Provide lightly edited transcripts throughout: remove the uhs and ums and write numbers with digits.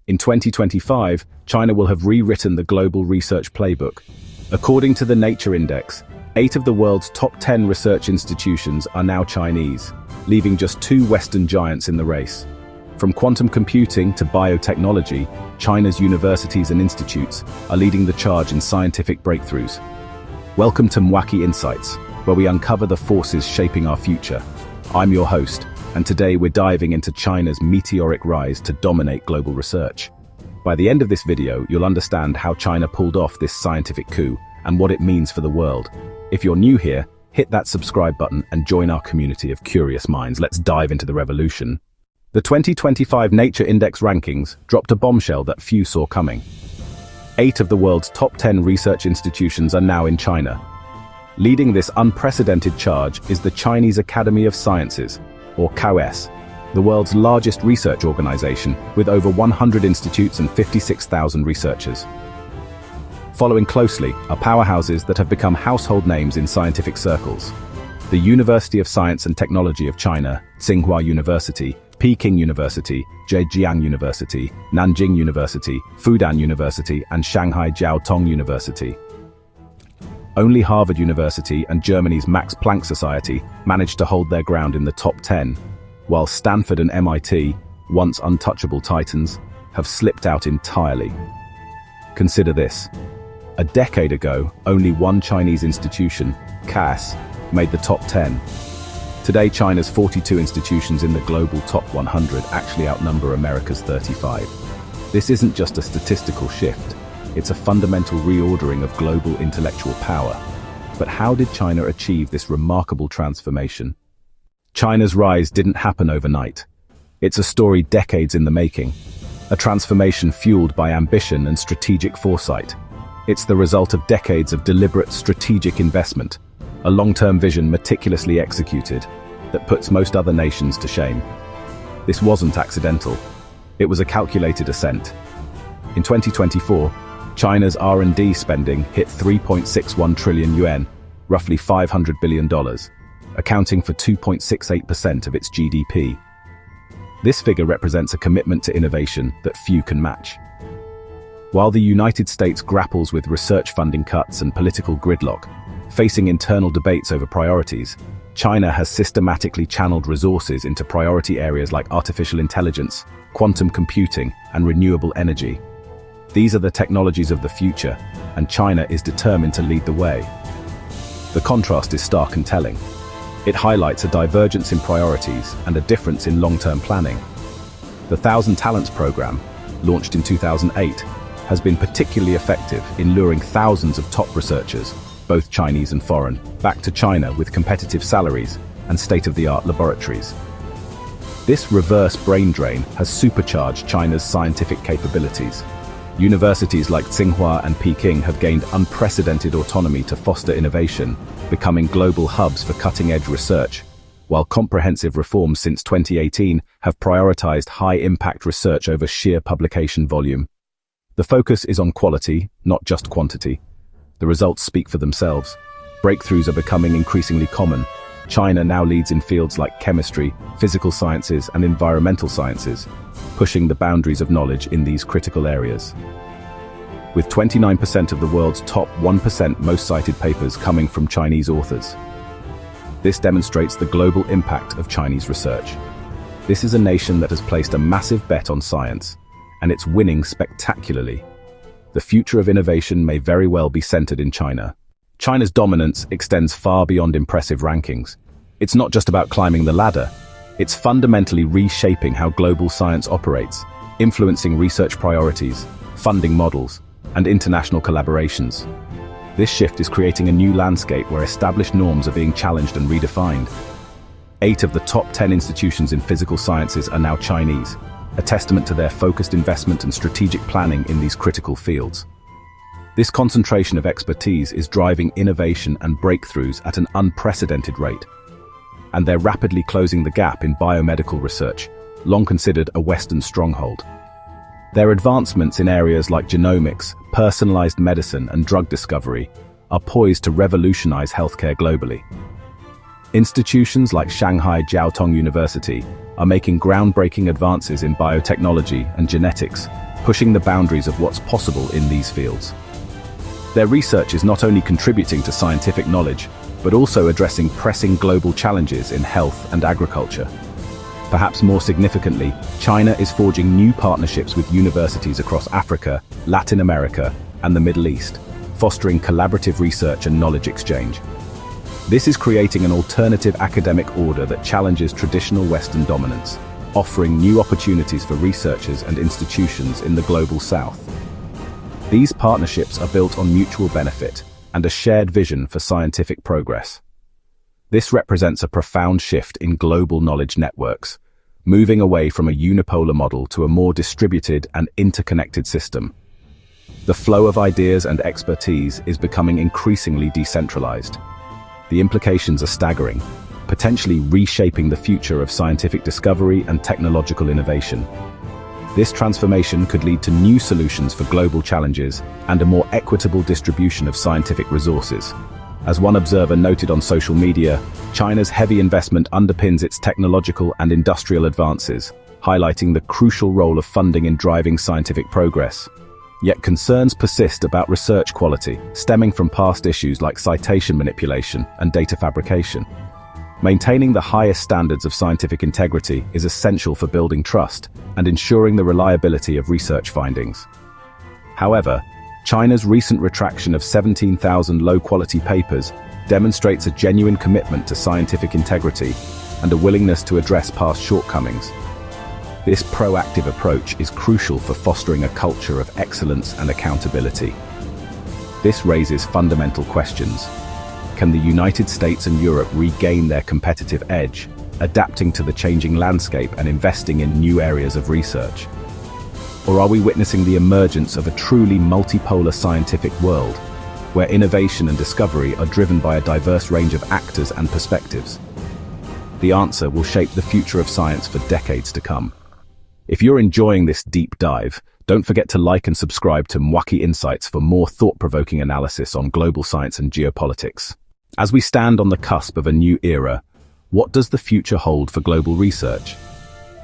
In 2025, China will have rewritten the global research playbook. According to the Nature Index, 8 of the world's top 10 research institutions are now Chinese, leaving just 2 Western giants in the race. From quantum computing to biotechnology, China's universities and institutes are leading the charge in scientific breakthroughs. Welcome to Mwaki Insights, where we uncover the forces shaping our future. I'm your host, and today we're diving into China's meteoric rise to dominate global research. By the end of this video, you'll understand how China pulled off this scientific coup and what it means for the world. If you're new here, hit that subscribe button and join our community of curious minds. Let's dive into the revolution. The 2025 Nature Index rankings dropped a bombshell that few saw coming. 8 of the world's top 10 research institutions are now in China. Leading this unprecedented charge is the Chinese Academy of Sciences, or CAOS, the world's largest research organization with over 100 institutes and 56,000 researchers. Following closely are powerhouses that have become household names in scientific circles. The University of Science and Technology of China, Tsinghua University, Peking University, Zhejiang University, Nanjing University, Fudan University, and Shanghai Jiao Tong University. Only Harvard University and Germany's Max Planck Society managed to hold their ground in the top 10, while Stanford and MIT, once untouchable titans, have slipped out entirely. Consider this. A decade ago, only one Chinese institution, CAOS, made the top 10. Today, China's 42 institutions in the global top 100 actually outnumber America's 35. This isn't just a statistical shift, it's a fundamental reordering of global intellectual power. But how did China achieve this remarkable transformation? China's rise didn't happen overnight. It's a story decades in the making, a transformation fueled by ambition and strategic foresight. It's the result of decades of deliberate strategic investment, a long-term vision meticulously executed that puts most other nations to shame. This wasn't accidental. It was a calculated ascent. In 2024, China's R&D spending hit 3.61 trillion yuan, roughly $500 billion, accounting for 2.68% of its GDP. This figure represents a commitment to innovation that few can match. While the United States grapples with research funding cuts and political gridlock, facing internal debates over priorities, China has systematically channeled resources into priority areas like artificial intelligence, quantum computing, and renewable energy. These are the technologies of the future, and China is determined to lead the way. The contrast is stark and telling. It highlights a divergence in priorities and a difference in long-term planning. The 1,000 Talents program, launched in 2008, has been particularly effective in luring thousands of top researchers, both Chinese and foreign, back to China with competitive salaries and state-of-the-art laboratories. This reverse brain drain has supercharged China's scientific capabilities. Universities like Tsinghua and Peking have gained unprecedented autonomy to foster innovation, becoming global hubs for cutting-edge research, while comprehensive reforms since 2018 have prioritized high-impact research over sheer publication volume. The focus is on quality, not just quantity. The results speak for themselves. Breakthroughs are becoming increasingly common. China now leads in fields like chemistry, physical sciences, and environmental sciences, pushing the boundaries of knowledge in these critical areas. With 29% of the world's top 1% most cited papers coming from Chinese authors. This demonstrates the global impact of Chinese research. This is a nation that has placed a massive bet on science, and it's winning spectacularly. The future of innovation may very well be centered in China. China's dominance extends far beyond impressive rankings. It's not just about climbing the ladder. It's fundamentally reshaping how global science operates, influencing research priorities, funding models, and international collaborations. This shift is creating a new landscape where established norms are being challenged and redefined. 8 of the top 10 institutions in physical sciences are now Chinese, a testament to their focused investment and strategic planning in these critical fields. This concentration of expertise is driving innovation and breakthroughs at an unprecedented rate. And they're rapidly closing the gap in biomedical research, long considered a Western stronghold. Their advancements in areas like genomics, personalized medicine, and drug discovery are poised to revolutionize healthcare globally. Institutions like Shanghai Jiao Tong University are making groundbreaking advances in biotechnology and genetics, pushing the boundaries of what's possible in these fields. Their research is not only contributing to scientific knowledge, but also addressing pressing global challenges in health and agriculture. Perhaps more significantly, China is forging new partnerships with universities across Africa, Latin America, and the Middle East, fostering collaborative research and knowledge exchange. This is creating an alternative academic order that challenges traditional Western dominance, offering new opportunities for researchers and institutions in the global South. These partnerships are built on mutual benefit and a shared vision for scientific progress. This represents a profound shift in global knowledge networks, moving away from a unipolar model to a more distributed and interconnected system. The flow of ideas and expertise is becoming increasingly decentralized. The implications are staggering, potentially reshaping the future of scientific discovery and technological innovation. This transformation could lead to new solutions for global challenges and a more equitable distribution of scientific resources. As one observer noted on social media, China's heavy investment underpins its technological and industrial advances, highlighting the crucial role of funding in driving scientific progress. Yet concerns persist about research quality, stemming from past issues like citation manipulation and data fabrication. Maintaining the highest standards of scientific integrity is essential for building trust and ensuring the reliability of research findings. However, China's recent retraction of 17,000 low-quality papers demonstrates a genuine commitment to scientific integrity and a willingness to address past shortcomings. This proactive approach is crucial for fostering a culture of excellence and accountability. This raises fundamental questions. Can the United States and Europe regain their competitive edge, adapting to the changing landscape and investing in new areas of research? Or are we witnessing the emergence of a truly multipolar scientific world, where innovation and discovery are driven by a diverse range of actors and perspectives? The answer will shape the future of science for decades to come. If you're enjoying this deep dive, don't forget to like and subscribe to Mwaki Insights for more thought-provoking analysis on global science and geopolitics. As we stand on the cusp of a new era, what does the future hold for global research?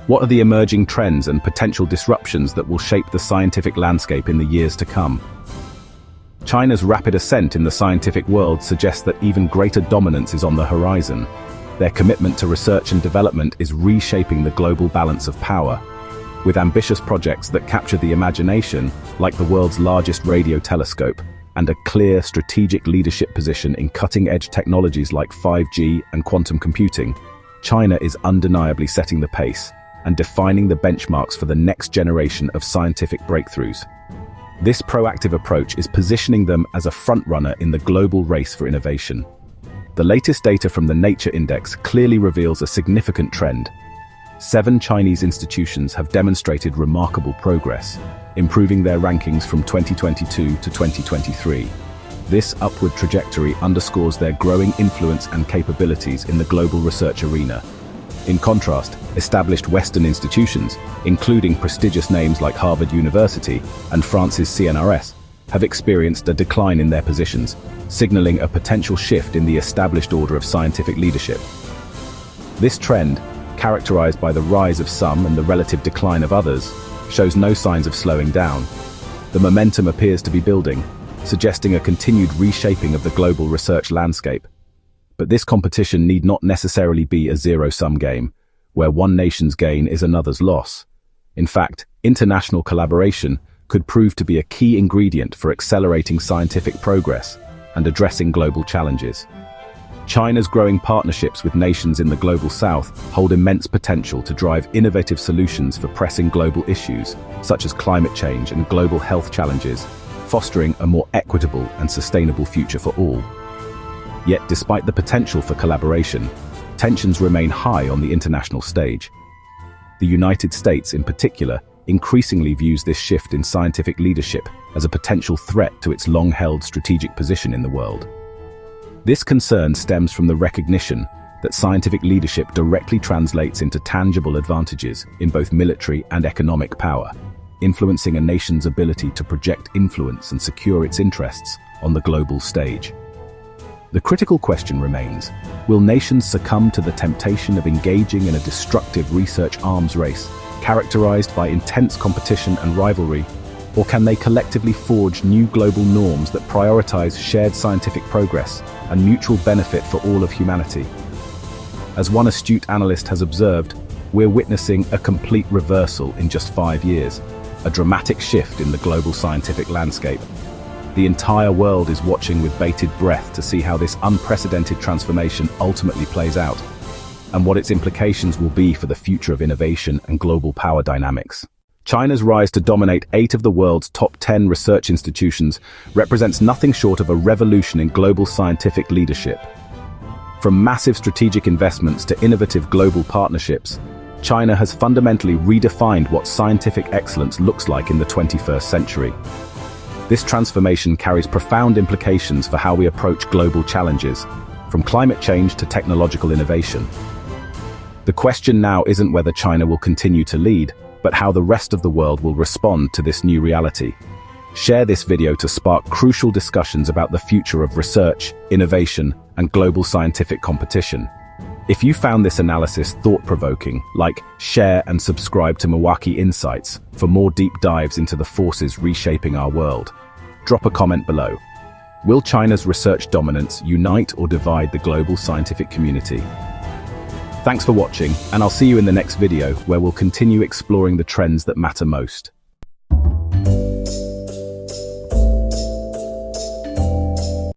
What are the emerging trends and potential disruptions that will shape the scientific landscape in the years to come? China's rapid ascent in the scientific world suggests that even greater dominance is on the horizon. Their commitment to research and development is reshaping the global balance of power. With ambitious projects that capture the imagination, like the world's largest radio telescope, and a clear strategic leadership position in cutting-edge technologies like 5G and quantum computing, China is undeniably setting the pace and defining the benchmarks for the next generation of scientific breakthroughs. This proactive approach is positioning them as a frontrunner in the global race for innovation. The latest data from the Nature Index clearly reveals a significant trend. 7 Chinese institutions have demonstrated remarkable progress, improving their rankings from 2022 to 2023. This upward trajectory underscores their growing influence and capabilities in the global research arena. In contrast, established Western institutions, including prestigious names like Harvard University and France's CNRS, have experienced a decline in their positions, signaling a potential shift in the established order of scientific leadership. This trend, characterized by the rise of some and the relative decline of others, shows no signs of slowing down. The momentum appears to be building, suggesting a continued reshaping of the global research landscape. But this competition need not necessarily be a zero-sum game, where one nation's gain is another's loss. In fact, international collaboration could prove to be a key ingredient for accelerating scientific progress and addressing global challenges. China's growing partnerships with nations in the global south hold immense potential to drive innovative solutions for pressing global issues, such as climate change and global health challenges, fostering a more equitable and sustainable future for all. Yet, despite the potential for collaboration, tensions remain high on the international stage. The United States, in particular, increasingly views this shift in scientific leadership as a potential threat to its long-held strategic position in the world. This concern stems from the recognition that scientific leadership directly translates into tangible advantages in both military and economic power, influencing a nation's ability to project influence and secure its interests on the global stage. The critical question remains, will nations succumb to the temptation of engaging in a destructive research arms race, characterized by intense competition and rivalry? Or can they collectively forge new global norms that prioritize shared scientific progress and mutual benefit for all of humanity? As one astute analyst has observed, we're witnessing a complete reversal in just 5 years, a dramatic shift in the global scientific landscape. The entire world is watching with bated breath to see how this unprecedented transformation ultimately plays out, and what its implications will be for the future of innovation and global power dynamics. China's rise to dominate 8 of the world's top 10 research institutions represents nothing short of a revolution in global scientific leadership. From massive strategic investments to innovative global partnerships, China has fundamentally redefined what scientific excellence looks like in the 21st century. This transformation carries profound implications for how we approach global challenges, from climate change to technological innovation. The question now isn't whether China will continue to lead, but how the rest of the world will respond to this new reality. Share this video to spark crucial discussions about the future of research, innovation, and global scientific competition. If you found this analysis thought-provoking, like, share and subscribe to Milwaukee Insights for more deep dives into the forces reshaping our world. Drop a comment below. Will China's research dominance unite or divide the global scientific community? Thanks for watching, and I'll see you in the next video where we'll continue exploring the trends that matter most.